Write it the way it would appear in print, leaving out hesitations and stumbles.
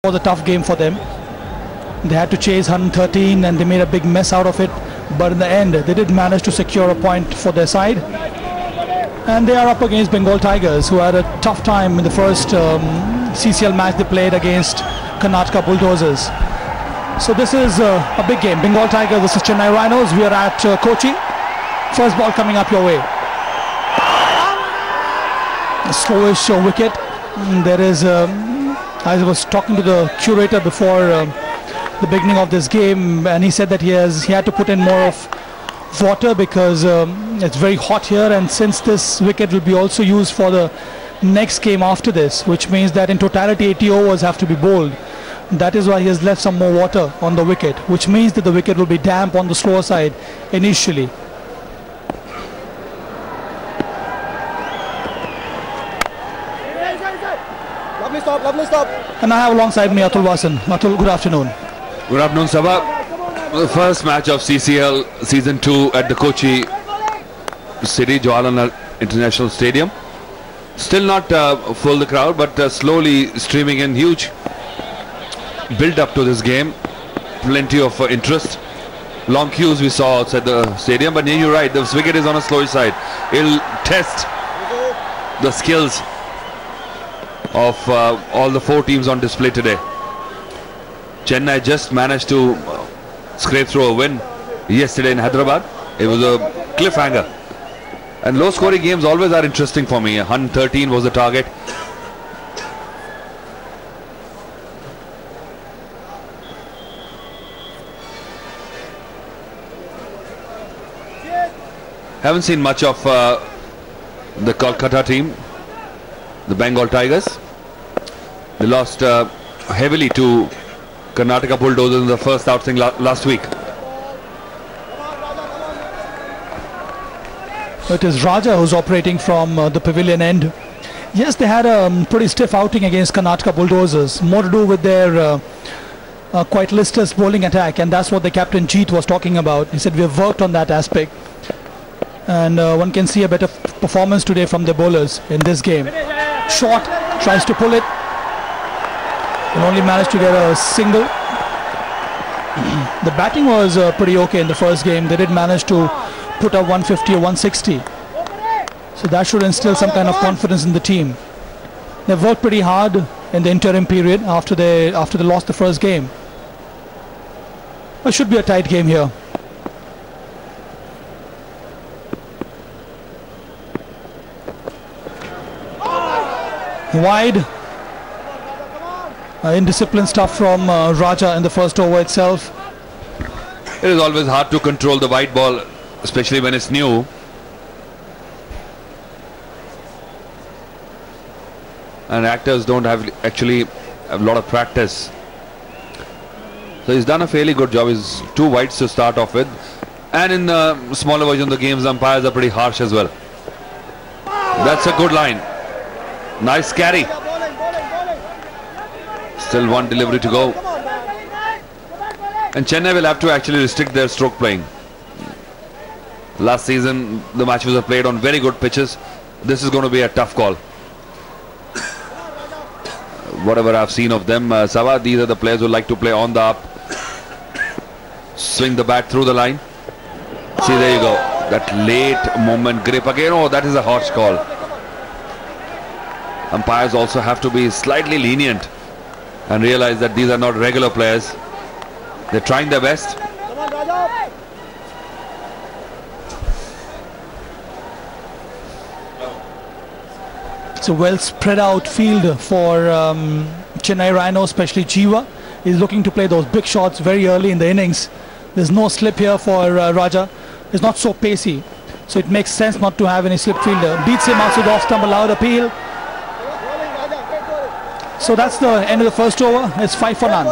was a tough game for them. They had to chase 113 and they made a big mess out of it, but in the end they did manage to secure a point for their side, and they are up against Bengal Tigers, who had a tough time in the first CCL match they played against Karnataka Bulldozers. So this is a big game. Bengal Tigers versus Chennai Rhinos. We are at Kochi. First ball coming up your way. A slowish wicket. There is I was talking to the curator before the beginning of this game, and he said that he had to put in more of water because it's very hot here, and since this wicket will be also used for the next game after this, which means that in totality 80 overs have to be bowled. That is why he has left some more water on the wicket, which means that the wicket will be damp on the slower side initially. Lovely stop. And I have alongside me Atul Vasan. Atul, good afternoon. Good afternoon, Sabha. The first match of CCL Season 2 at the Kochi City Jawaharlal International Stadium. Still not full the crowd, but slowly streaming in. Huge build up to this game. Plenty of interest. Long queues we saw outside the stadium, but you're right, this wicket is on a slow side. It'll test the skills of all the four teams on display today. Chennai just managed to scrape through a win yesterday in Hyderabad. It was a cliffhanger, and low scoring games always are interesting for me. 113 was the target. Haven't seen much of the Kolkata team, the Bengal Tigers. They lost heavily to Karnataka Bulldozers in the first outing last week. It is Raja who's operating from the pavilion end. Yes, they had a pretty stiff outing against Karnataka Bulldozers, more to do with their quite listless bowling attack, and that's what the captain Jeet was talking about. He said we have worked on that aspect, and one can see a better performance today from the bowlers in this game. Short, tries to pull it, and only managed to get a single. The batting was pretty okay in the first game. They did manage to put up 150 or 160, so that should instill some kind of confidence in the team. They've worked pretty hard in the interim period after they lost the first game. It should be a tight game here. Wide. Indisciplined stuff from Raja in the first over itself. It is always hard to control the white ball, especially when it's new. And actors don't actually have a lot of practice. So he's done a fairly good job. He's two wides to start off with. And in the smaller version of the games, umpires are pretty harsh as well. That's a good line. Nice carry. Still one delivery to go. And Chennai will have to actually restrict their stroke playing. Last season the matches were played on very good pitches. This is going to be a tough call. Whatever I've seen of them, Sava, these are the players who like to play on the up. Swing the bat through the line. See, there you go. That late moment grip again. Oh, that is a harsh call. Umpires also have to be slightly lenient and realize that these are not regular players. They're trying their best. It's a well spread out field for Chennai Rhinos, especially Jiva. He's looking to play those big shots very early in the innings. There's no slip here for Raja. It's not so pacey, so it makes sense not to have any slip fielder. Beats him outside off stump, allowed appeal. So that's the end of the first over. It's 5 for none.